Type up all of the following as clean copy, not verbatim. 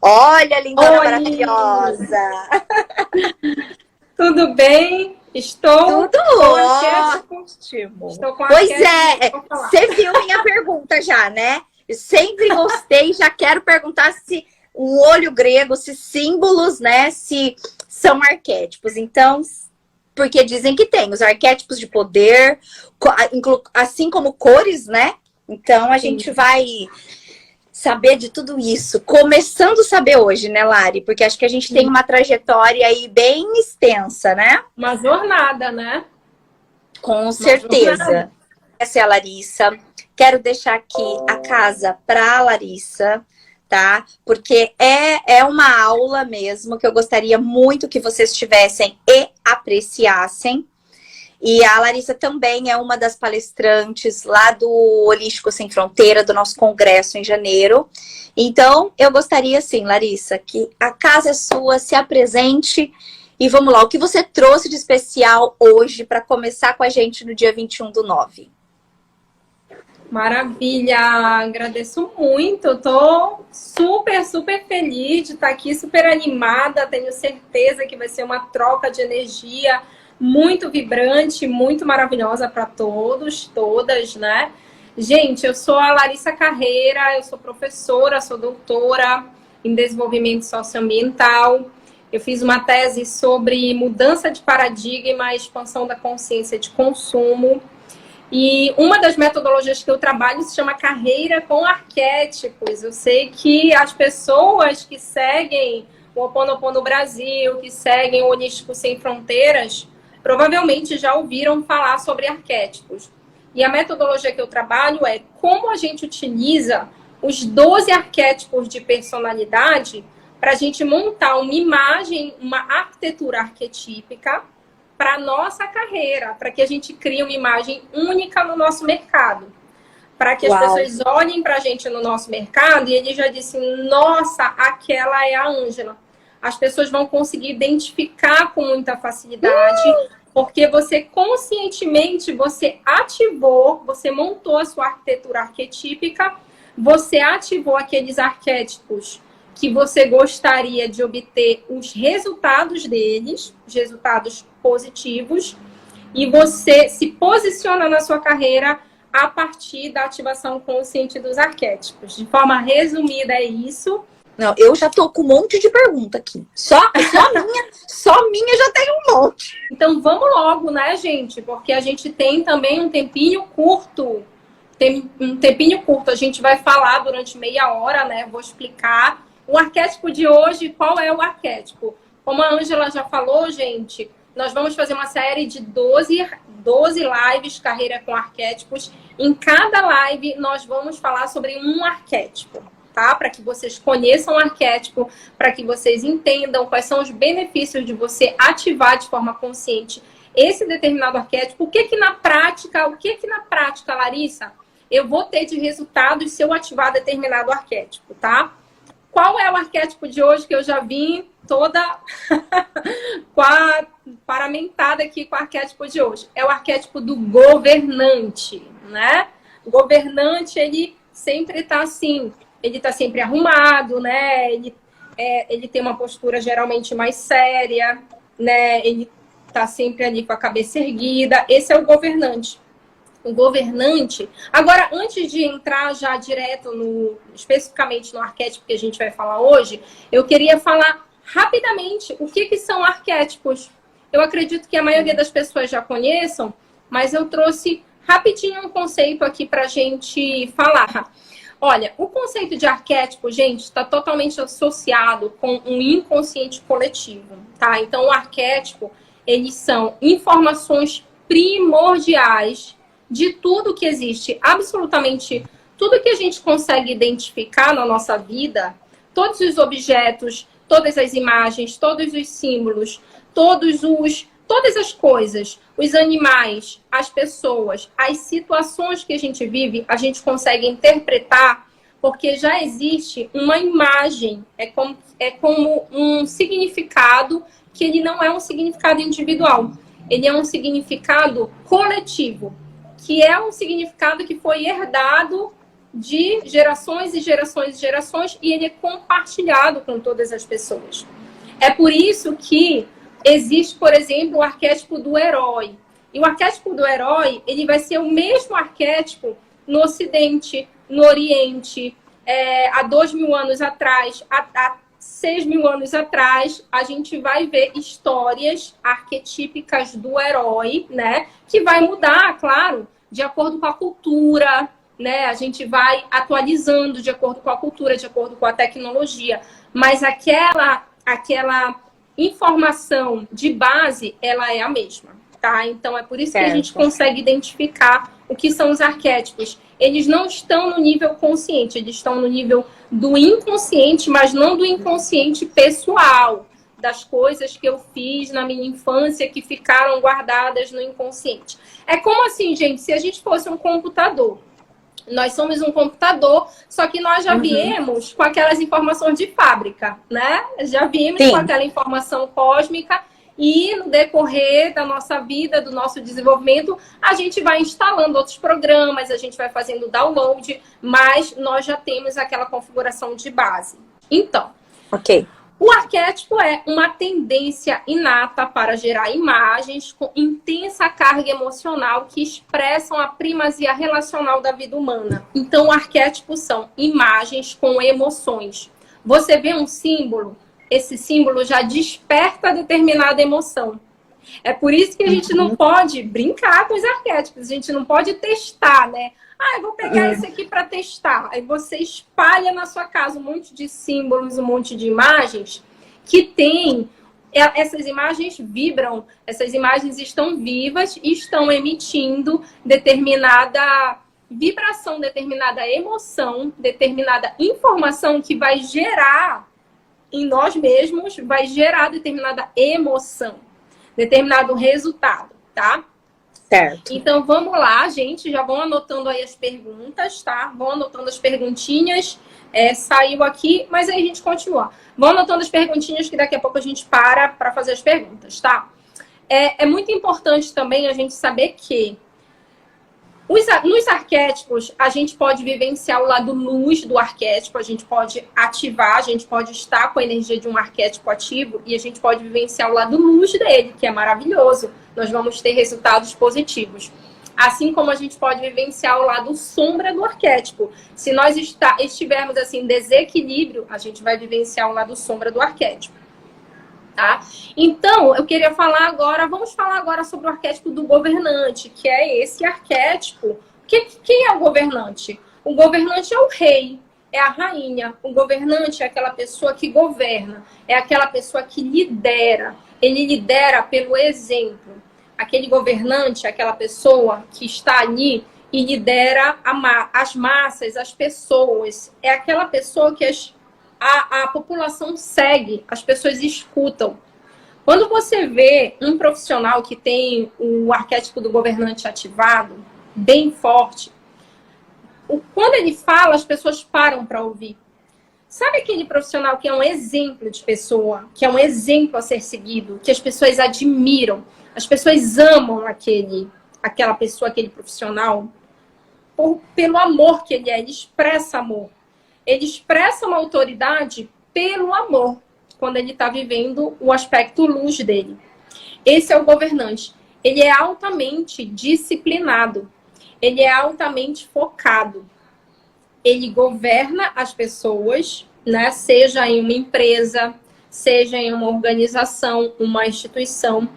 Olha, lindona Oi, maravilhosa. tudo bem? Estou Tudo com arquétipo. ótimo. Estou com Pois arquétipo é, para falar. você viu minha pergunta já, né? Eu sempre gostei, já quero perguntar se o olho grego, se símbolos, né, se são arquétipos. Então, porque dizem que tem os arquétipos de poder, assim como cores, né? Então, a gente vai saber de tudo isso. Começando a saber hoje, né, Lari? Porque acho que a gente tem uma trajetória aí bem extensa, né? Uma jornada, né? Com certeza. Essa é a Larissa. Quero deixar aqui a casa para a Larissa, tá? Porque é uma aula mesmo que eu gostaria muito que vocês tivessem e apreciassem. E a Larissa também é uma das palestrantes lá do Holístico Sem Fronteira, do nosso congresso em janeiro. Então, eu gostaria, sim, Larissa, que a casa é sua, se apresente. E vamos lá, o que você trouxe de especial hoje para começar com a gente no dia 21/9? Maravilha! Agradeço muito. Estou super, super feliz de estar aqui, super animada. Tenho certeza que vai ser uma troca de energia muito vibrante, muito maravilhosa para todos, todas, né? Gente, eu sou a Larissa Carreira, eu sou professora, sou doutora em desenvolvimento socioambiental. Eu fiz uma tese sobre mudança de paradigma e expansão da consciência de consumo. E uma das metodologias que eu trabalho se chama carreira com arquétipos. Eu sei que as pessoas que seguem o Ho Oponopono Brasil, que seguem o Holístico Sem Fronteiras, provavelmente já ouviram falar sobre arquétipos. E a metodologia que eu trabalho é como a gente utiliza os 12 arquétipos de personalidade para a gente montar uma imagem, uma arquitetura arquetípica para a nossa carreira, para que a gente crie uma imagem única no nosso mercado. Para que as pessoas olhem para a gente no nosso mercado e eles já dizem, nossa, aquela é a Ângela. As pessoas vão conseguir identificar com muita facilidade, porque você conscientemente, você ativou, você montou a sua arquitetura arquetípica, você ativou aqueles arquétipos que você gostaria de obter os resultados deles, os resultados positivos, e você se posiciona na sua carreira a partir da ativação consciente dos arquétipos. De forma resumida, é isso. Não, eu já tô com um monte de pergunta aqui. Só minha já tem um monte. Então, vamos logo, né, gente? Porque a gente tem também um tempinho curto. Tem um tempinho curto. A gente vai falar durante meia hora, né? Vou explicar o arquétipo de hoje. Qual é o arquétipo? Como a Ângela já falou, gente, nós vamos fazer uma série de 12 lives, carreira com arquétipos. Em cada live, nós vamos falar sobre um arquétipo, tá? Para que vocês conheçam o arquétipo, para que vocês entendam quais são os benefícios de você ativar de forma consciente esse determinado arquétipo. O que na prática, Larissa, eu vou ter de resultados se eu ativar determinado arquétipo, tá? Qual é o arquétipo de hoje que eu já vim toda paramentada aqui com o arquétipo de hoje? É o arquétipo do governante, né? O governante, ele sempre tá assim, ele tá sempre arrumado, né? Ele tem uma postura geralmente mais séria, né? Ele tá sempre ali com a cabeça erguida. Esse é o governante. O governante. Agora, antes de entrar já direto especificamente no arquétipo que a gente vai falar hoje, eu queria falar rapidamente o que são arquétipos. Eu acredito que a maioria das pessoas já conheçam, mas eu trouxe rapidinho um conceito aqui para a gente falar. Olha, o conceito de arquétipo, gente, está totalmente associado com um inconsciente coletivo, tá? Então, o arquétipo, eles são informações primordiais de tudo que existe, absolutamente tudo que a gente consegue identificar na nossa vida, todos os objetos, todas as imagens, todos os símbolos, todas as coisas, os animais, as pessoas, as situações que a gente vive, a gente consegue interpretar porque já existe uma imagem, é como um significado que ele não é um significado individual, ele é um significado coletivo, que é um significado que foi herdado de gerações e gerações e gerações, e ele é compartilhado com todas as pessoas. É por isso que existe, por exemplo, o arquétipo do herói. E o arquétipo do herói, ele vai ser o mesmo arquétipo no Ocidente, no Oriente, há 2.000 anos atrás, há 6.000 anos atrás, a gente vai ver histórias arquetípicas do herói, né? Que vai mudar, claro, de acordo com a cultura, né? A gente vai atualizando de acordo com a cultura, de acordo com a tecnologia. Mas aquela informação de base, ela é a mesma, tá? Então, é por isso que a gente consegue identificar o que são os arquétipos. Eles não estão no nível consciente, eles estão no nível do inconsciente, mas não do inconsciente pessoal, das coisas que eu fiz na minha infância que ficaram guardadas no inconsciente. É como assim, gente, se a gente fosse um computador. Nós somos um computador, só que nós já viemos com aquelas informações de fábrica, né? Já viemos com aquela informação cósmica e no decorrer da nossa vida, do nosso desenvolvimento, a gente vai instalando outros programas, a gente vai fazendo download, mas nós já temos aquela configuração de base. Então, o arquétipo é uma tendência inata para gerar imagens com intensa carga emocional que expressam a primazia relacional da vida humana. Então, o arquétipo são imagens com emoções. Você vê um símbolo, esse símbolo já desperta determinada emoção. É por isso que a gente não pode brincar com os arquétipos, a gente não pode testar, né? Ah, eu vou pegar esse aqui para testar. Aí você espalha na sua casa um monte de símbolos, um monte de imagens que tem... Essas imagens vibram, essas imagens estão vivas e estão emitindo determinada vibração, determinada emoção, determinada informação que vai gerar em nós mesmos, vai gerar determinada emoção, determinado resultado, tá? Certo. Então, vamos lá, gente. Já vão anotando aí as perguntas, tá? Vão anotando as perguntinhas. Saiu aqui, mas aí a gente continua. Vão anotando as perguntinhas que daqui a pouco a gente para fazer as perguntas, tá? É muito importante também a gente saber que nos arquétipos, a gente pode vivenciar o lado luz do arquétipo, a gente pode ativar, a gente pode estar com a energia de um arquétipo ativo e a gente pode vivenciar o lado luz dele, que é maravilhoso. Nós vamos ter resultados positivos. Assim como a gente pode vivenciar o lado sombra do arquétipo. Se nós estivermos assim, em desequilíbrio, a gente vai vivenciar o lado sombra do arquétipo. Tá? Então, eu queria falar agora, vamos falar agora sobre o arquétipo do governante, que é esse arquétipo. Quem é o governante? O governante é o rei, é a rainha. O governante é aquela pessoa que governa, é aquela pessoa que lidera. Ele lidera pelo exemplo. Aquele governante é aquela pessoa que está ali e lidera as massas, as pessoas. É aquela pessoa que a população segue, as pessoas escutam. Quando você vê um profissional que tem o arquétipo do governante ativado, bem forte, quando ele fala, as pessoas param para ouvir. Sabe aquele profissional que é um exemplo de pessoa, que é um exemplo a ser seguido, que as pessoas admiram, as pessoas amam aquela pessoa, aquele profissional, pelo amor que ele é, ele expressa amor. Ele expressa uma autoridade pelo amor, quando ele está vivendo o aspecto luz dele. Esse é o governante. Ele é altamente disciplinado. Ele é altamente focado. Ele governa as pessoas, né? Seja em uma empresa, seja em uma organização, uma instituição,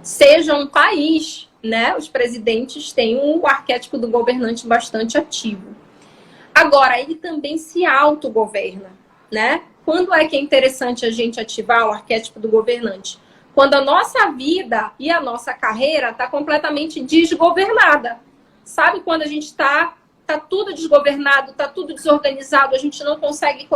seja um país, né? Os presidentes têm um arquétipo do governante bastante ativo. Agora, ele também se autogoverna, né? Quando é que é interessante a gente ativar o arquétipo do governante? Quando a nossa vida e a nossa carreira está completamente desgovernada. Sabe quando a gente tá tudo desgovernado, tá tudo desorganizado, a gente não consegue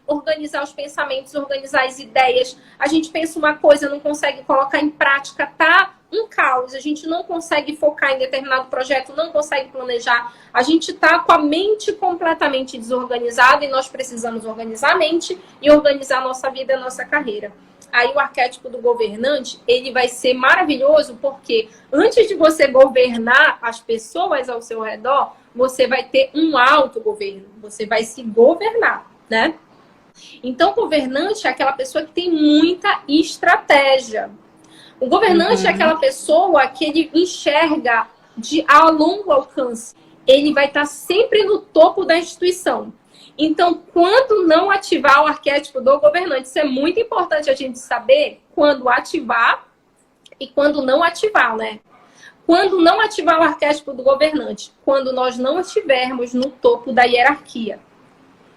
organizar os pensamentos, organizar as ideias. A gente pensa uma coisa, não consegue colocar em prática, tá um caos. A gente não consegue focar em determinado projeto, não consegue planejar. A gente tá com a mente completamente desorganizada e nós precisamos organizar a mente e organizar a nossa vida e a nossa carreira. Aí o arquétipo do governante, ele vai ser maravilhoso porque antes de você governar as pessoas ao seu redor, você vai ter um autogoverno, você vai se governar, né? Então, governante é aquela pessoa que tem muita estratégia. O governante é aquela pessoa que ele enxerga a longo alcance. Ele vai estar sempre no topo da instituição. Então, quando não ativar o arquétipo do governante, isso é muito importante a gente saber quando ativar e quando não ativar, né? Quando não ativar o arquétipo do governante, quando nós não estivermos no topo da hierarquia.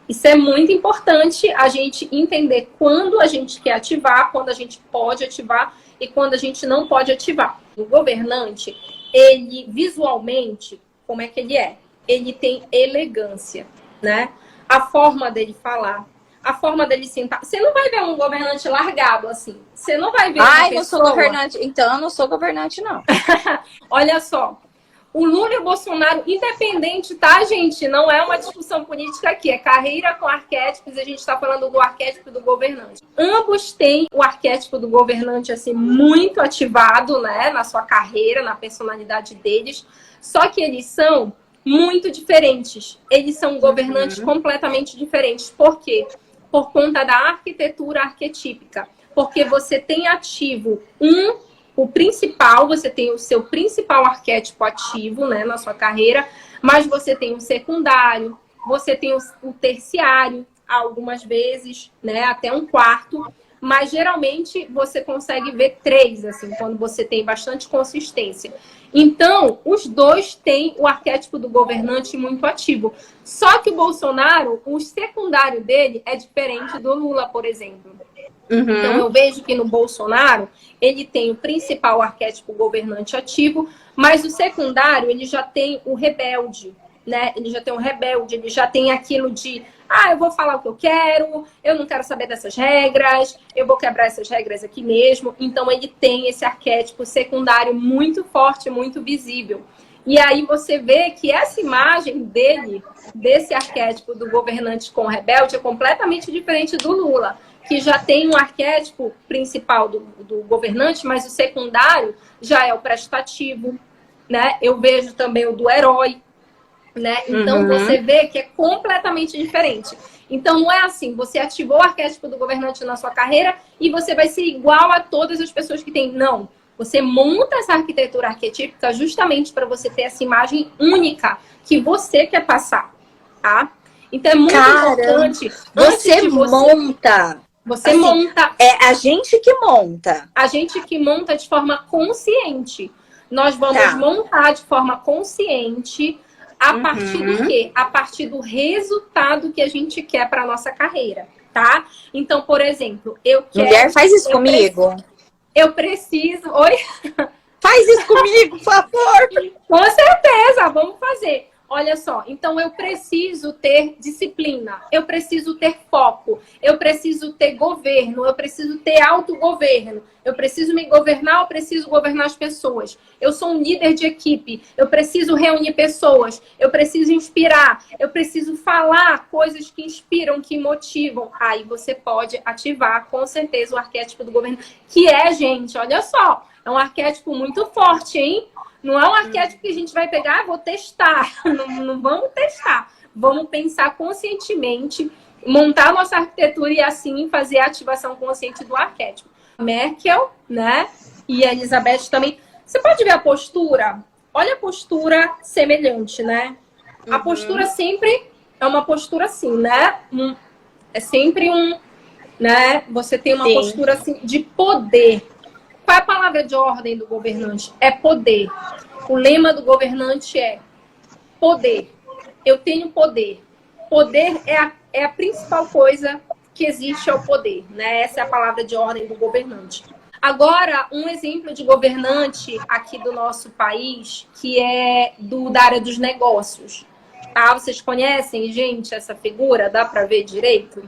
Isso é muito importante a gente entender quando a gente quer ativar, quando a gente pode ativar e quando a gente não pode ativar. O governante, ele visualmente, como é que ele é? Ele tem elegância, né? A forma dele falar, a forma dele sentar. Você não vai ver um governante largado assim. Você não vai ver uma pessoa... não sou governante. Então, eu não sou governante, não. Olha só. O Lula e o Bolsonaro, independente, tá, gente? Não é uma discussão política aqui. É carreira com arquétipos. A gente está falando do arquétipo do governante. Ambos têm o arquétipo do governante, assim, muito ativado, né? Na sua carreira, na personalidade deles. Só que eles são muito diferentes. Eles são governantes completamente diferentes. Por quê? Por conta da arquitetura arquetípica. Porque você tem ativo o principal, você tem o seu principal arquétipo ativo, né, na sua carreira, mas você tem o secundário, você tem o terciário, algumas vezes, né, até um quarto, mas geralmente você consegue ver 3, assim, quando você tem bastante consistência. Então, os dois têm o arquétipo do governante muito ativo. Só que o Bolsonaro, o secundário dele é diferente do Lula, por exemplo. Então, eu vejo que no Bolsonaro, ele tem o principal arquétipo governante ativo, mas o secundário, ele já tem o rebelde, né? Ele já tem o rebelde, ele já tem aquilo de, eu vou falar o que eu não quero saber dessas regras, eu vou quebrar essas regras aqui mesmo. Então, ele tem esse arquétipo secundário muito forte, muito visível. E aí você vê que essa imagem dele, desse arquétipo do governante com o rebelde, é completamente diferente do Lula, que já tem um arquétipo principal do governante, mas o secundário já é o prestativo, né? Eu vejo também o do herói, né? Então, você vê que é completamente diferente. Então, não é assim, você ativou o arquétipo do governante na sua carreira e você vai ser igual a todas as pessoas que tem. Não. Você monta essa arquitetura arquetípica justamente para você ter essa imagem única que você quer passar, tá? Então, é muito importante. Você monta... Você monta. É a gente que monta. A gente que monta de forma consciente. Nós vamos montar de forma consciente a partir do quê? A partir do resultado que a gente quer para nossa carreira, tá? Então, por exemplo, eu quero... Mulher, faz isso comigo. Eu preciso... Oi? Faz isso comigo, por favor. Com certeza, vamos fazer. Olha só, então eu preciso ter disciplina, eu preciso ter foco, eu preciso ter governo, eu preciso ter autogoverno, eu preciso me governar, eu preciso governar as pessoas. Eu sou um líder de equipe, eu preciso reunir pessoas, eu preciso inspirar, eu preciso falar coisas que inspiram, que motivam. Aí você pode ativar com certeza o arquétipo do governo, que é, gente, olha só, é um arquétipo muito forte, hein? Não é um arquétipo que a gente vai pegar, vou testar. Não vamos testar. Vamos pensar conscientemente, montar nossa arquitetura e assim fazer a ativação consciente do arquétipo. Merkel, né? E a Elizabeth também. Você pode ver a postura? Olha a postura semelhante, né? A postura sempre é uma postura assim, né? É sempre né? Você tem uma postura assim de poder. Qual é a palavra de ordem do governante? É poder. O lema do governante é poder. Eu tenho poder. Poder é a principal coisa que existe, é o poder, né? Essa é a palavra de ordem do governante. Agora, um exemplo de governante aqui do nosso país, que é da área dos negócios. Tá? Vocês conhecem, gente, essa figura? Dá para ver direito?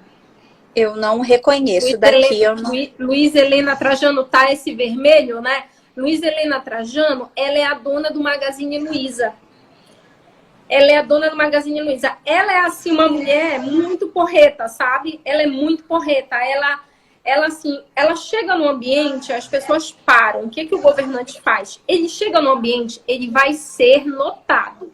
Eu não reconheço daqui. Luiz Helena Trajano, tá esse vermelho, né? Luiz Helena Trajano, ela é a dona do Magazine Luiza. Ela é a dona do Magazine Luiza. Ela é, assim, uma mulher muito porreta, sabe? Ela é muito porreta. Ela assim, ela chega no ambiente, as pessoas param. O que o governante faz? Ele chega no ambiente, ele vai ser notado.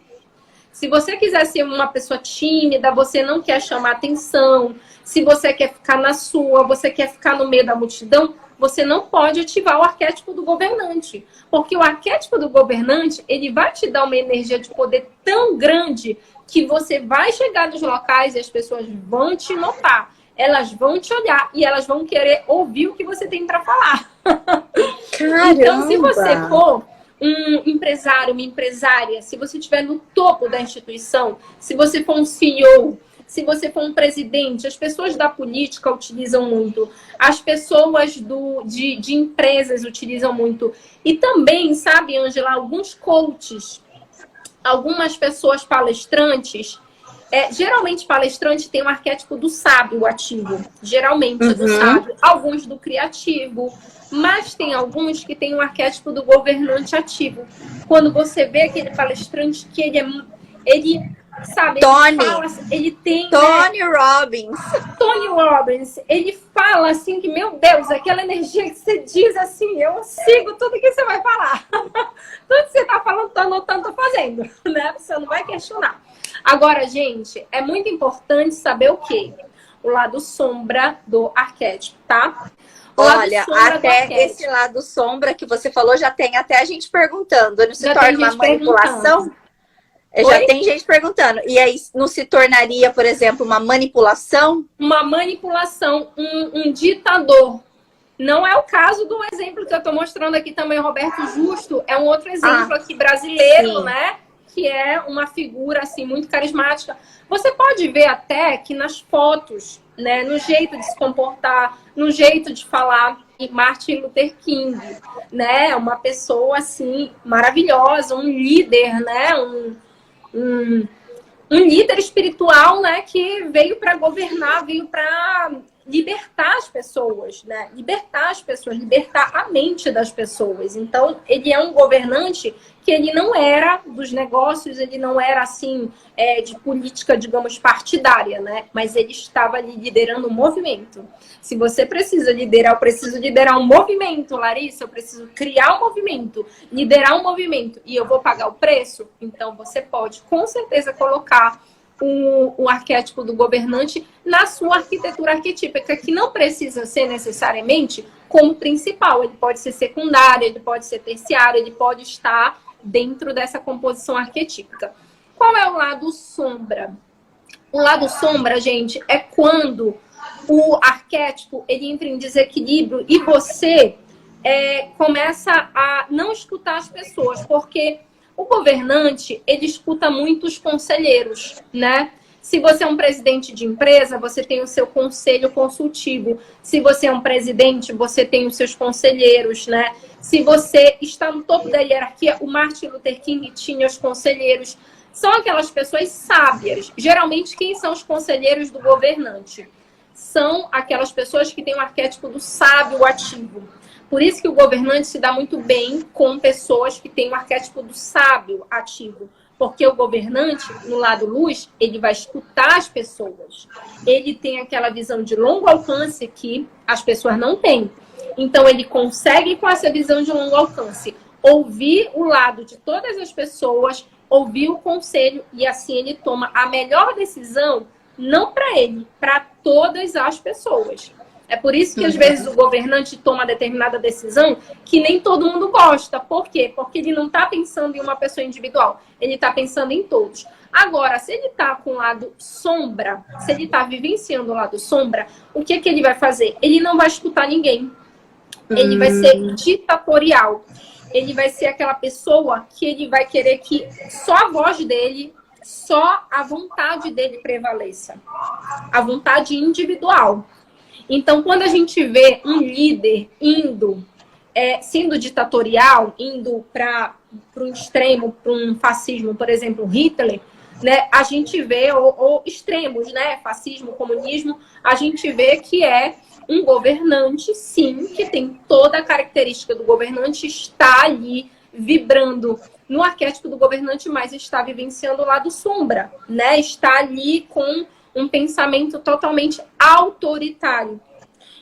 Se você quiser ser uma pessoa tímida, você não quer chamar atenção, se você quer ficar na sua, você quer ficar no meio da multidão, você não pode ativar o arquétipo do governante. Porque o arquétipo do governante, ele vai te dar uma energia de poder tão grande que você vai chegar nos locais e as pessoas vão te notar. Elas vão te olhar e elas vão querer ouvir o que você tem para falar. Caramba! Então, se você for um empresário, uma empresária, se você estiver no topo da instituição, se você for um CEO, se você for um presidente, as pessoas da política utilizam muito, as pessoas de empresas utilizam muito. E também, sabe, Ângela, alguns coaches, algumas pessoas palestrantes, geralmente palestrante tem um arquétipo do sábio ativo, geralmente do sábio, alguns do criativo, mas tem alguns que tem um arquétipo do governante ativo. Quando você vê aquele palestrante que ele sabe, ele tem Tony Robbins. Tony Robbins, ele fala assim que, meu Deus, aquela energia que você diz assim, eu sigo tudo que você vai falar. Tudo que você tá falando, tô anotando, tô fazendo, né? Você não vai questionar. Agora, gente, é muito importante saber o quê? O lado sombra do arquétipo, tá? Olha, até esse lado sombra que você falou, já tem até a gente perguntando. Não se torna uma manipulação? Já tem gente perguntando. E aí, não se tornaria, por exemplo, uma manipulação? Uma manipulação, um ditador. Não é o caso do exemplo que eu estou mostrando aqui também, Roberto Justo. É um outro exemplo aqui brasileiro, né? Que é uma figura, assim, muito carismática. Você pode ver até que nas fotos, né? No jeito de se comportar, no jeito de falar. E Martin Luther King, né? Uma pessoa, assim, maravilhosa. Um líder, né? Um líder espiritual, né, que veio para governar, veio para libertar as pessoas, né? Libertar as pessoas, libertar a mente das pessoas. Então, ele é um governante que ele não era dos negócios, ele não era, assim, de política, digamos, partidária, né? Mas ele estava ali liderando um movimento. Se você precisa liderar, eu preciso liderar um movimento, Larissa, eu preciso criar um movimento, liderar um movimento, e eu vou pagar o preço, então você pode, com certeza, colocar o arquétipo do governante na sua arquitetura arquetípica, que não precisa ser necessariamente como principal. Ele pode ser secundário, ele pode ser terciário, ele pode estar dentro dessa composição arquetípica. Qual é o lado sombra? O lado sombra, gente, é quando o arquétipo ele entra em desequilíbrio e você começa a não escutar as pessoas, porque o governante, ele escuta muito os conselheiros, né? Se você é um presidente de empresa, você tem o seu conselho consultivo. Se você é um presidente, você tem os seus conselheiros, né? Se você está no topo da hierarquia, o Martin Luther King tinha os conselheiros. São aquelas pessoas sábias. Geralmente, quem são os conselheiros do governante? São aquelas pessoas que têm o arquétipo do sábio ativo. Por isso que o governante se dá muito bem com pessoas que têm o arquétipo do sábio ativo. Porque o governante, no lado luz, ele vai escutar as pessoas. Ele tem aquela visão de longo alcance que as pessoas não têm. Então, ele consegue, com essa visão de longo alcance, ouvir o lado de todas as pessoas, ouvir o conselho, e assim ele toma a melhor decisão, não para ele, para todas as pessoas. É por isso que, às vezes, o governante toma determinada decisão que nem todo mundo gosta. Por quê? Porque ele não está pensando em uma pessoa individual. Ele está pensando em todos. Agora, se ele está com o lado sombra, se ele está vivenciando o lado sombra, o que ele vai fazer? Ele não vai escutar ninguém. Ele vai ser ditatorial. Ele vai ser aquela pessoa que ele vai querer que só a voz dele, só a vontade dele prevaleça. A vontade individual. Então, quando a gente vê um líder sendo ditatorial, indo para um extremo, para um fascismo, por exemplo, Hitler, né, a gente vê, ou extremos, né, fascismo, comunismo, a gente vê que é um governante, sim, que tem toda a característica do governante, está ali vibrando no arquétipo do governante, mas está vivenciando o lado sombra, né, está ali com um pensamento totalmente autoritário.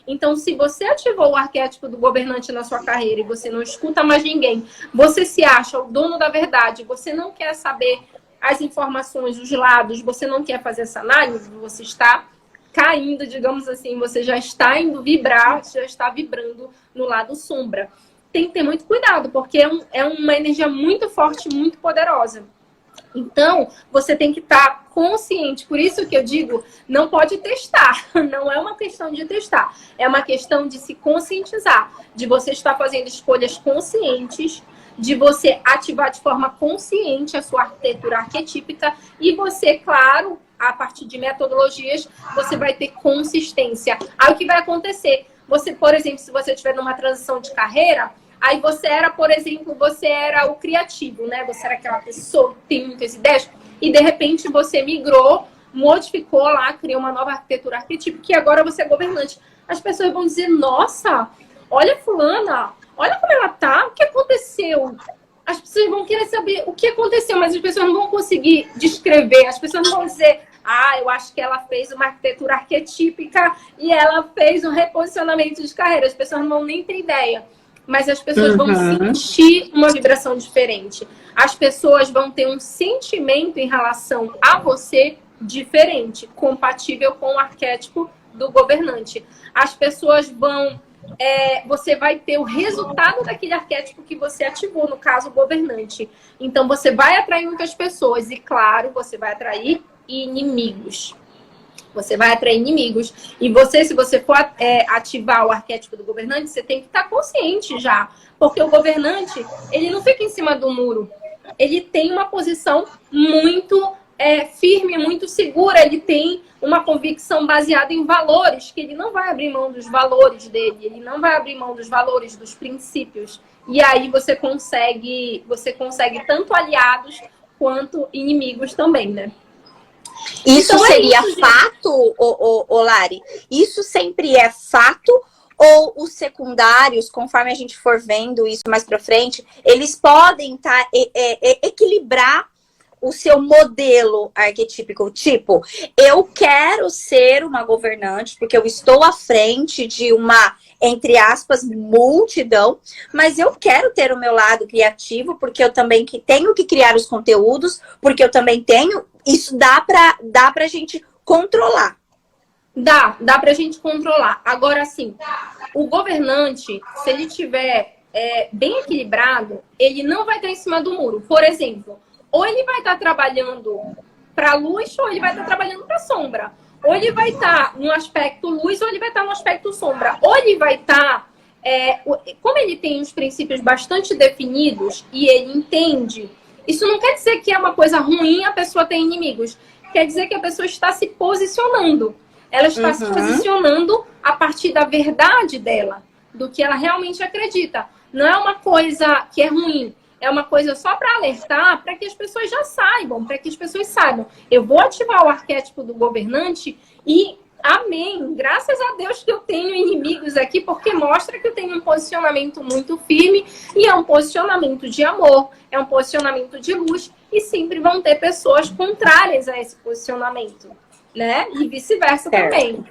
Então, se você ativou o arquétipo do governante na sua carreira e você não escuta mais ninguém, você se acha o dono da verdade, você não quer saber as informações, os lados, você não quer fazer essa análise, você está caindo, digamos assim, você já está indo vibrar, já está vibrando no lado sombra. Tem que ter muito cuidado, porque é uma energia muito forte, muito poderosa. Então, você tem que estar consciente. Por isso que eu digo, não pode testar. Não é uma questão de testar. É uma questão de se conscientizar. De você estar fazendo escolhas conscientes, de você ativar de forma consciente a sua arquitetura arquetípica. E você, claro, a partir de metodologias, você vai ter consistência. Aí o que vai acontecer? Você, por exemplo, se você estiver numa transição de carreira, aí você era, por exemplo, você era o criativo, né? Você era aquela pessoa que tem muitas ideias e, de repente, você migrou, modificou lá, criou uma nova arquitetura arquetípica e agora você é governante. As pessoas vão dizer, nossa, olha fulana, olha como ela tá, o que aconteceu? As pessoas vão querer saber o que aconteceu, mas as pessoas não vão conseguir descrever, as pessoas não vão dizer, ah, eu acho que ela fez uma arquitetura arquetípica e ela fez um reposicionamento de carreira. As pessoas não vão nem ter ideia. Mas as pessoas vão sentir uma vibração diferente. As pessoas vão ter um sentimento em relação a você diferente, compatível com o arquétipo do governante. As pessoas vão... você vai ter o resultado daquele arquétipo que você ativou, no caso, o governante. Então, você vai atrair muitas pessoas. E, claro, você vai atrair inimigos. Você vai atrair inimigos. E você, se você for ativar o arquétipo do governante, você tem que estar consciente já. Porque o governante, ele não fica em cima do muro. Ele tem uma posição muito firme, muito segura. Ele tem uma convicção baseada em valores, que ele não vai abrir mão dos valores dele. Ele não vai abrir mão dos valores, dos princípios. E aí você consegue tanto aliados quanto inimigos também, né? Isso então seria isso, fato, Lari? Isso sempre é fato? Ou os secundários, conforme a gente for vendo isso mais pra frente, eles podem equilibrar o seu modelo arquetípico? Tipo, eu quero ser uma governante porque eu estou à frente de uma, entre aspas, multidão, mas eu quero ter o meu lado criativo porque eu também tenho que criar os conteúdos, porque eu também tenho... Isso dá pra gente controlar. Dá pra gente controlar. Agora, assim, o governante, se ele tiver bem equilibrado, ele não vai estar em cima do muro. Por exemplo, ou ele vai estar trabalhando para luz, ou ele vai estar trabalhando para sombra. Ou ele vai estar no aspecto luz, ou ele vai estar no aspecto sombra. Ou ele vai estar... como ele tem os princípios bastante definidos e ele entende... Isso não quer dizer que é uma coisa ruim a pessoa ter inimigos. Quer dizer que a pessoa está se posicionando. Ela está se posicionando a partir da verdade dela, do que ela realmente acredita. Não é uma coisa que é ruim. É uma coisa só para alertar, para que as pessoas já saibam, para que as pessoas saibam. Eu vou ativar o arquétipo do governante e, amém, graças a Deus que eu tenho inimigos aqui, porque mostra que eu tenho um posicionamento muito firme e é um posicionamento de amor, é um posicionamento de luz e sempre vão ter pessoas contrárias a esse posicionamento, né? E vice-versa também.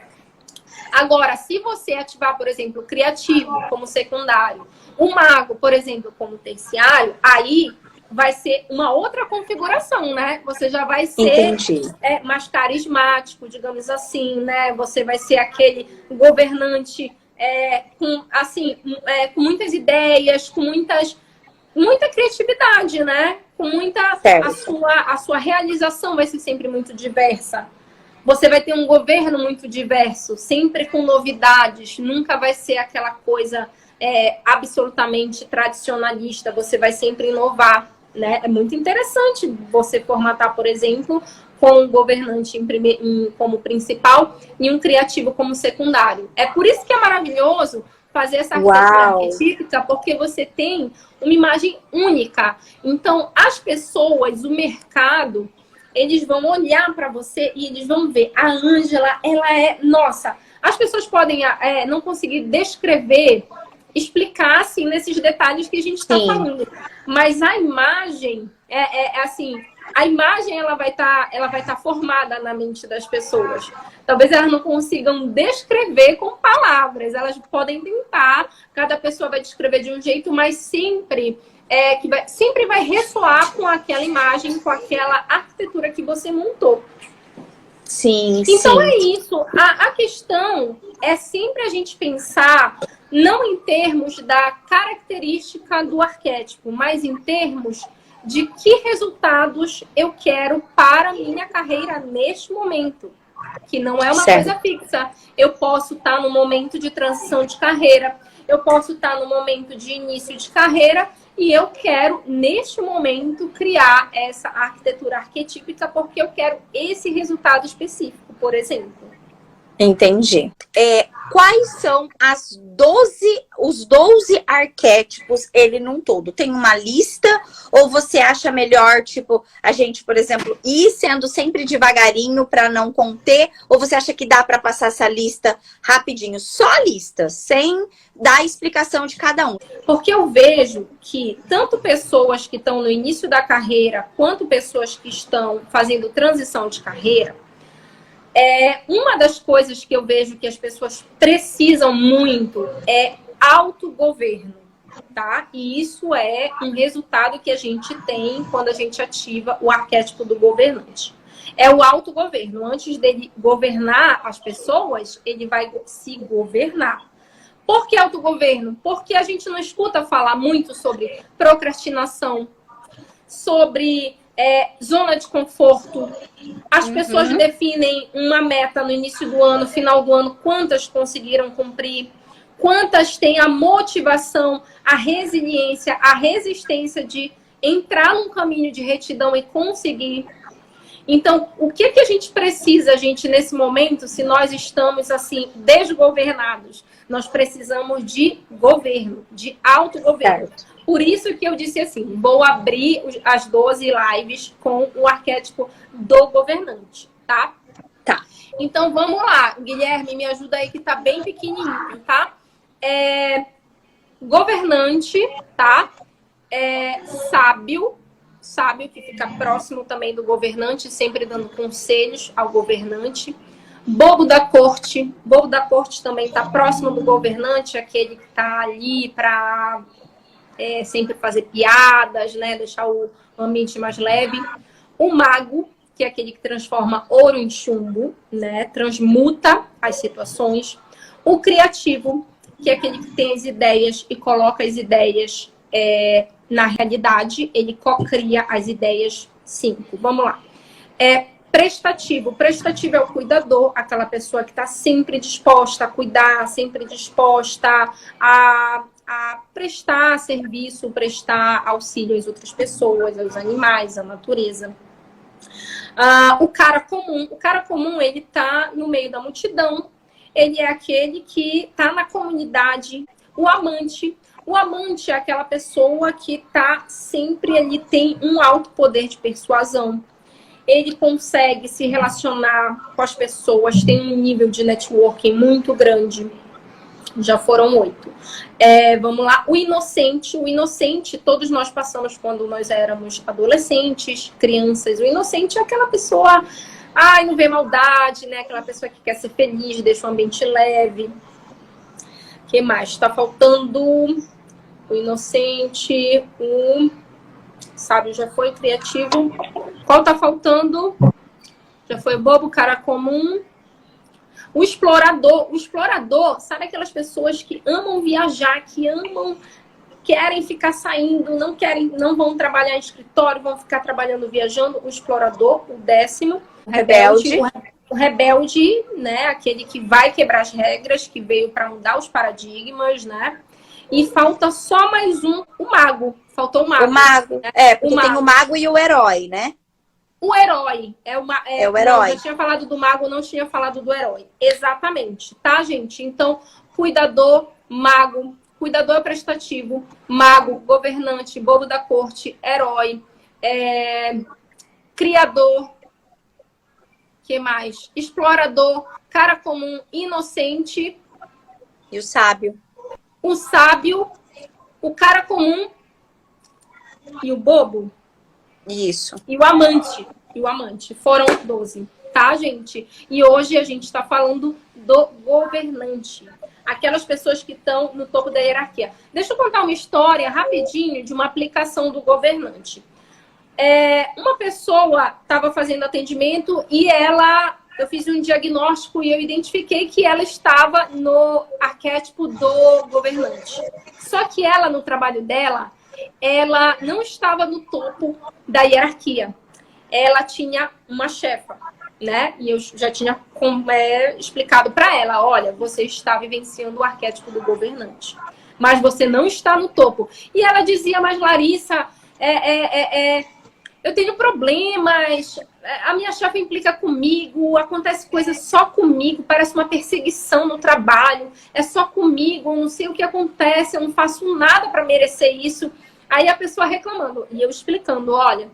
Agora, se você ativar, por exemplo, o criativo como secundário, o mago, por exemplo, como terciário, aí vai ser uma outra configuração, né? Você já vai ser mais carismático, digamos assim, né? Você vai ser aquele governante com muitas ideias, com muita criatividade, né? Com muita... A sua realização vai ser sempre muito diversa. Você vai ter um governo muito diverso, sempre com novidades. Nunca vai ser aquela coisa absolutamente tradicionalista. Você vai sempre inovar, né? É muito interessante você formatar, por exemplo, com um governante como principal e um criativo como secundário. É por isso que é maravilhoso fazer essa arquitetura arquetípica, porque você tem uma imagem única. Então, as pessoas, o mercado, eles vão olhar para você e eles vão ver. A Ângela, ela é... Nossa, as pessoas podem não conseguir descrever, explicar, assim, nesses detalhes que a gente está falando. Mas a imagem, assim... A imagem, ela vai tá formada na mente das pessoas. Talvez elas não consigam descrever com palavras. Elas podem tentar, cada pessoa vai descrever de um jeito, mas sempre sempre vai ressoar com aquela imagem, com aquela arquitetura que você montou. Sim, então sim. É isso. A questão é sempre a gente pensar não em termos da característica do arquétipo, mas em termos de que resultados eu quero para a minha carreira neste momento. Que não é uma coisa fixa. Eu posso estar no momento de transição de carreira, eu posso estar no momento de início de carreira e eu quero, neste momento, criar essa arquitetura arquetípica porque eu quero esse resultado específico, por exemplo. Entendi. Quais são os 12 arquétipos, ele num todo? Tem uma lista? Ou você acha melhor, tipo, a gente, por exemplo, ir sendo sempre devagarinho para não conter? Ou você acha que dá para passar essa lista rapidinho? Só a lista, sem dar a explicação de cada um. Porque eu vejo que tanto pessoas que estão no início da carreira, quanto pessoas que estão fazendo transição de carreira, uma das coisas que eu vejo que as pessoas precisam muito é autogoverno, tá? E isso é um resultado que a gente tem quando a gente ativa o arquétipo do governante. É o autogoverno. Antes dele governar as pessoas, ele vai se governar. Por que autogoverno? Porque a gente não escuta falar muito sobre procrastinação, sobre zona de conforto. As pessoas definem uma meta no início do ano, final do ano, quantas conseguiram cumprir, quantas têm a motivação, a resiliência, a resistência de entrar num caminho de retidão e conseguir. Então, o que a gente precisa, gente, nesse momento, se nós estamos, assim, desgovernados? Nós precisamos de governo, de autogoverno. Certo. Por isso que eu disse assim, vou abrir as 12 lives com o arquétipo do governante, tá? Tá. Então, vamos lá. Guilherme, me ajuda aí que tá bem pequenininho, tá? Governante, tá? Sábio, que fica próximo também do governante, sempre dando conselhos ao governante. Bobo da corte. Bobo da corte também está próximo do governante, aquele que está ali para sempre fazer piadas, né? Deixar o ambiente mais leve. O mago, que é aquele que transforma ouro em chumbo, né? Transmuta as situações. O criativo, que é aquele que tem as ideias e coloca as ideias na realidade, ele cocria as ideias 5. Vamos lá. Prestativo. Prestativo é o cuidador, aquela pessoa que está sempre disposta a cuidar, sempre disposta a prestar serviço, prestar auxílio às outras pessoas, aos animais, à natureza. O cara comum. O cara comum, ele está no meio da multidão, ele é aquele que está na comunidade. O amante. O amante é aquela pessoa que está sempre ali, tem um alto poder de persuasão. Ele consegue se relacionar com as pessoas, tem um nível de networking muito grande. Já foram 8. Vamos lá. O inocente. O inocente, todos nós passamos quando nós éramos adolescentes, crianças. O inocente é aquela pessoa, não vê maldade, né? Aquela pessoa que quer ser feliz, deixa o ambiente leve. O que mais? Está faltando o inocente, o sábio já foi, criativo. Qual tá faltando? Já foi bobo, cara comum. O explorador. O explorador, sabe aquelas pessoas que amam viajar, que querem ficar saindo, não vão trabalhar em escritório, vão ficar trabalhando, viajando. O explorador, o 10º. O rebelde. O rebelde, né? Aquele que vai quebrar as regras, que veio para mudar os paradigmas, né? E falta só mais um, o mago. Faltou o mago. O mago. Porque tem o mago e o herói, né? O herói. É o herói. Não, eu tinha falado do mago, não tinha falado do herói. Exatamente, tá, gente? Então, cuidador, mago. Cuidador é prestativo. Mago, governante, bobo da corte, herói. Criador. Que mais? Explorador, cara comum, inocente. E o sábio. O sábio, o cara comum e o bobo. Isso. E o amante. Foram 12, tá, gente? E hoje a gente está falando do governante. aquelas pessoas que estão no topo da hierarquia. Deixa eu contar uma história rapidinho de uma aplicação do governante. Uma pessoa estava fazendo atendimento e eu fiz um diagnóstico e eu identifiquei que ela estava no arquétipo do governante. Só que ela, no trabalho dela, ela não estava no topo da hierarquia. Ela tinha uma chefa, né? E eu já tinha explicado para ela, olha, você está vivenciando o arquétipo do governante, mas você não está no topo. E ela dizia, mas Larissa, eu tenho problemas, a minha chefe implica comigo, acontece coisa só comigo, parece uma perseguição no trabalho, é só comigo, não sei o que acontece, eu não faço nada para merecer isso. Aí a pessoa reclamando, e eu explicando, olha,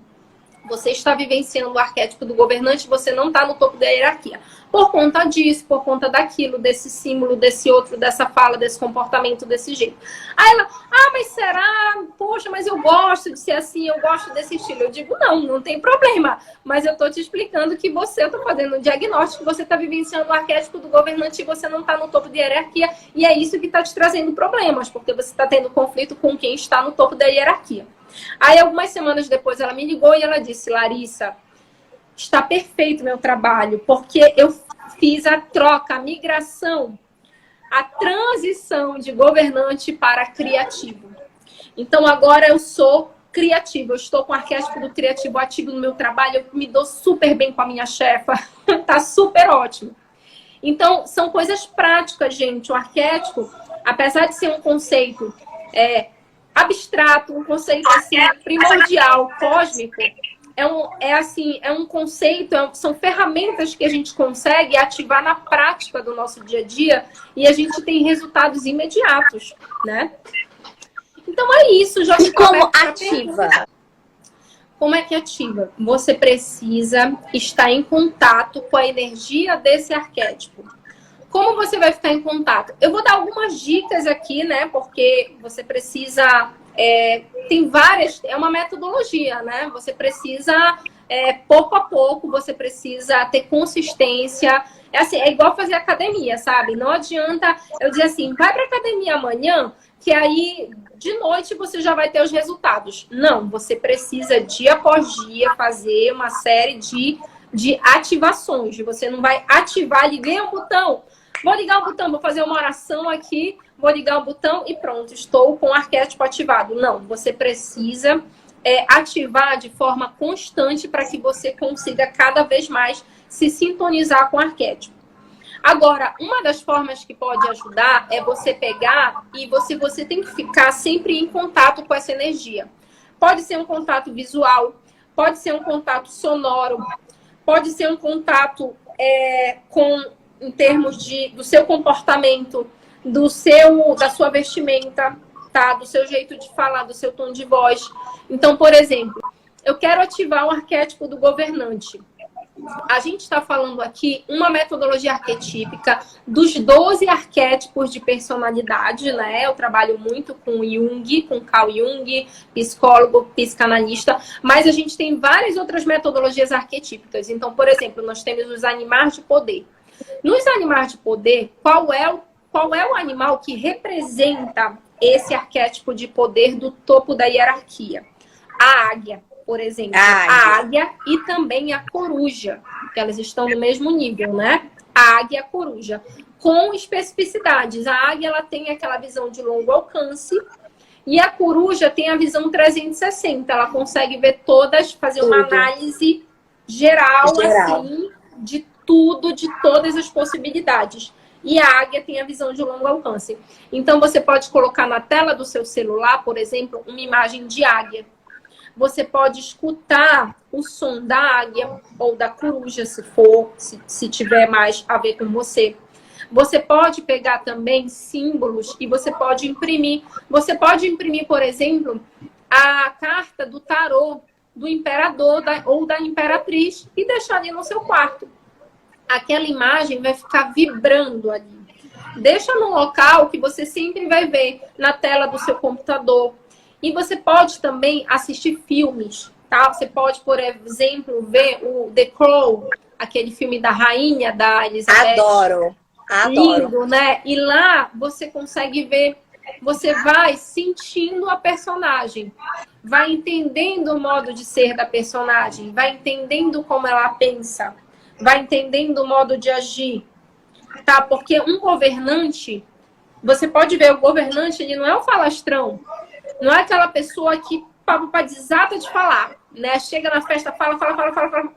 você está vivenciando o arquétipo do governante, você não está no topo da hierarquia. Por conta disso, por conta daquilo, desse símbolo, desse outro, dessa fala, desse comportamento, desse jeito. Aí ela, mas será? Poxa, mas eu gosto de ser assim, eu gosto desse estilo. Eu digo, não tem problema. Mas eu estou te explicando que eu estou fazendo um diagnóstico, você está vivenciando o arquétipo do governante e você não está no topo da hierarquia. E é isso que está te trazendo problemas, porque você está tendo conflito com quem está no topo da hierarquia. Aí, algumas semanas depois, ela me ligou e ela disse, Larissa, está perfeito meu trabalho, porque eu fiz a troca, a migração, a transição de governante para criativo. Então, agora eu sou criativa, eu estou com o arquétipo do criativo ativo no meu trabalho, eu me dou super bem com a minha chefa, tá super ótimo. Então, são coisas práticas, gente. O arquétipo, apesar de ser um conceito abstrato, um conceito assim, primordial, cósmico, é um conceito, são ferramentas que a gente consegue ativar na prática do nosso dia a dia e a gente tem resultados imediatos, né? Então é isso, já. E como ativa? Como é que ativa? Você precisa estar em contato com a energia desse arquétipo. Como você vai ficar em contato? Eu vou dar algumas dicas aqui, né? Porque você precisa... tem várias... É uma metodologia, né? Você precisa, pouco a pouco, você precisa ter consistência. É igual fazer academia, sabe? Não adianta eu dizer assim, vai pra academia amanhã, que aí de noite você já vai ter os resultados. Não, você precisa dia após dia fazer uma série de ativações. Você não vai ativar, liguei um botão... Vou ligar o botão, vou fazer uma oração aqui, vou ligar o botão e pronto, estou com o arquétipo ativado. Não, você precisa ativar de forma constante para que você consiga cada vez mais se sintonizar com o arquétipo. Agora, uma das formas que pode ajudar é você pegar e você tem que ficar sempre em contato com essa energia. Pode ser um contato visual, pode ser um contato sonoro, pode ser um contato em termos do seu comportamento, da sua vestimenta, tá? Do seu jeito de falar, do seu tom de voz. Então, por exemplo, eu quero ativar o arquétipo do governante. A gente está falando aqui uma metodologia arquetípica dos 12 arquétipos de personalidade, né? Eu trabalho muito com Jung, com Carl Jung, psicólogo, psicanalista, mas a gente tem várias outras metodologias arquetípicas. Então, por exemplo, nós temos os animais de poder. Nos animais de poder, qual é o animal que representa esse arquétipo de poder do topo da hierarquia? A águia, por exemplo. A águia e também a coruja, que elas estão no mesmo nível, né? A águia e a coruja. Com especificidades. A águia ela tem aquela visão de longo alcance e a coruja tem a visão 360. Ela consegue ver fazer uma análise geral. Assim, de tudo, de todas as possibilidades. E a águia tem a visão de longo alcance. Então, você pode colocar na tela do seu celular, por exemplo, uma imagem de águia. Você pode escutar o som da águia ou da coruja, se tiver mais a ver com você. Você pode pegar também símbolos e você pode imprimir. Você pode imprimir, por exemplo, a carta do tarô do imperador ou da imperatriz e deixar ali no seu quarto. Aquela imagem vai ficar vibrando ali. Deixa no local que você sempre vai ver na tela do seu computador. E você pode também assistir filmes, tá? Você pode, por exemplo, ver o The Crown, aquele filme da rainha, da Elizabeth. Adoro! Adoro. Lindo, né? E lá você consegue ver, você vai sentindo a personagem, vai entendendo o modo de ser da personagem, vai entendendo como ela pensa, vai entendendo o modo de agir, tá? Porque um governante, você pode ver, o governante, ele não é um falastrão, não é aquela pessoa que desata de falar, né? Chega na festa, fala.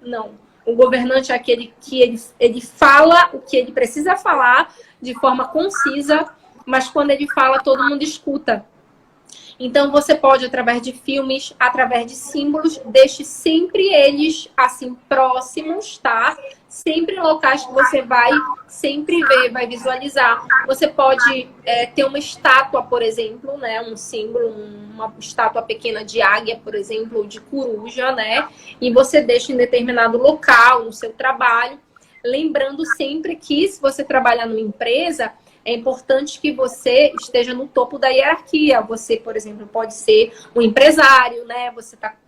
Não. O governante é aquele que ele fala o que ele precisa falar de forma concisa, mas quando ele fala, todo mundo escuta. Então, você pode, através de filmes, através de símbolos, deixe sempre eles, assim, próximos, tá? Sempre em locais que você vai sempre ver, vai visualizar. Você pode ter uma estátua, por exemplo, né? Um símbolo, uma estátua pequena de águia, por exemplo, ou de coruja, né? E você deixa em determinado local, no seu trabalho. Lembrando sempre que, se você trabalhar numa empresa, é importante que você esteja no topo da hierarquia. Você, por exemplo, pode ser um empresário, né?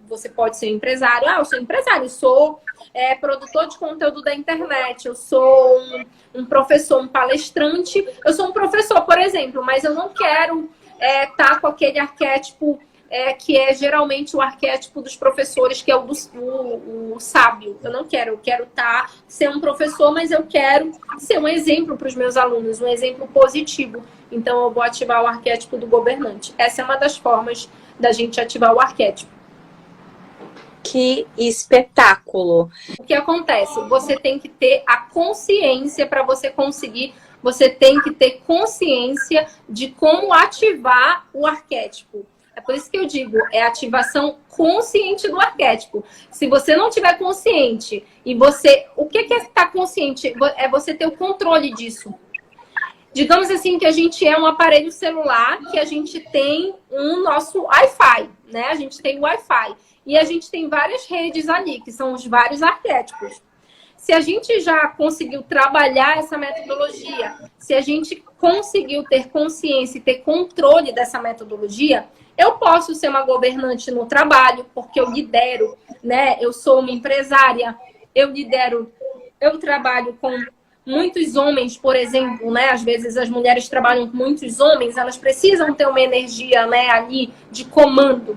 Você pode ser um empresário. Ah, eu sou empresário, eu sou produtor de conteúdo da internet, eu sou um professor, um palestrante. Eu sou um professor, por exemplo, mas eu não quero estar com aquele arquétipo que é geralmente o arquétipo dos professores, que é o sábio. Eu quero ser um professor, mas eu quero ser um exemplo para os meus alunos, um exemplo positivo. Então, eu vou ativar o arquétipo do governante. Essa é uma das formas da gente ativar o arquétipo. Que espetáculo! O que acontece? Você tem que ter a consciência para você conseguir. Você tem que ter consciência de como ativar o arquétipo. É por isso que eu digo, é ativação consciente do arquétipo. Se você não tiver consciente e você... O que é estar consciente? É você ter o controle disso. Digamos assim que a gente é um aparelho celular, que a gente tem um nosso Wi-Fi, né? A gente tem o Wi-Fi. E a gente tem várias redes ali, que são os vários arquétipos. Se a gente já conseguiu trabalhar essa metodologia, se a gente conseguiu ter consciência e ter controle dessa metodologia, eu posso ser uma governante no trabalho, porque eu lidero, né? Eu sou uma empresária, eu lidero, eu trabalho com muitos homens, por exemplo, né? Às vezes as mulheres trabalham com muitos homens, elas precisam ter uma energia, né, ali de comando.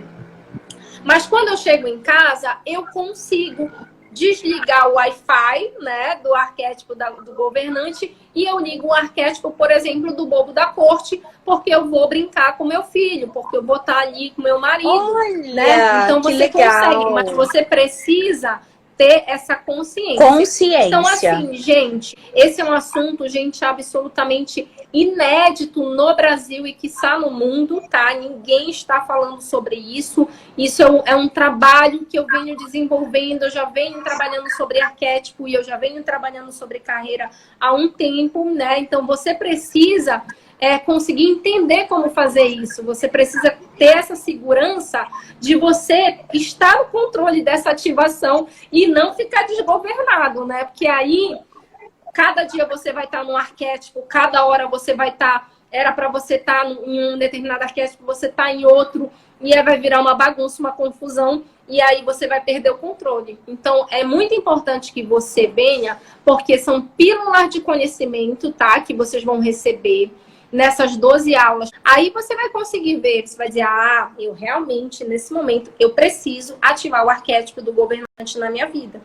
Mas quando eu chego em casa, eu consigo desligar o Wi-Fi, né, do arquétipo do governante, e eu ligo o arquétipo, por exemplo, do bobo da corte, porque eu vou brincar com meu filho, porque eu vou estar ali com meu marido. Olha, né? Então você legal. consegue, mas você precisa ter essa consciência. Então, assim, gente, esse é um assunto, gente, absolutamente inédito no Brasil e quiçá no mundo, tá? Ninguém está falando sobre isso. Isso é um trabalho que eu venho desenvolvendo, eu já venho trabalhando sobre arquétipo e eu já venho trabalhando sobre carreira há um tempo, né? Então, você precisa conseguir entender como fazer isso. Você precisa ter essa segurança de você estar no controle dessa ativação e não ficar desgovernado, né? Porque aí, cada dia você vai estar num arquétipo, cada hora você vai estar... Era para você estar em um determinado arquétipo, você está em outro, e aí vai virar uma bagunça, uma confusão, e aí você vai perder o controle. Então, é muito importante que você venha, porque são pílulas de conhecimento, tá? Que vocês vão receber nessas 12 aulas. Aí você vai conseguir ver, você vai dizer, ah, eu realmente, nesse momento, eu preciso ativar o arquétipo do governante na minha vida.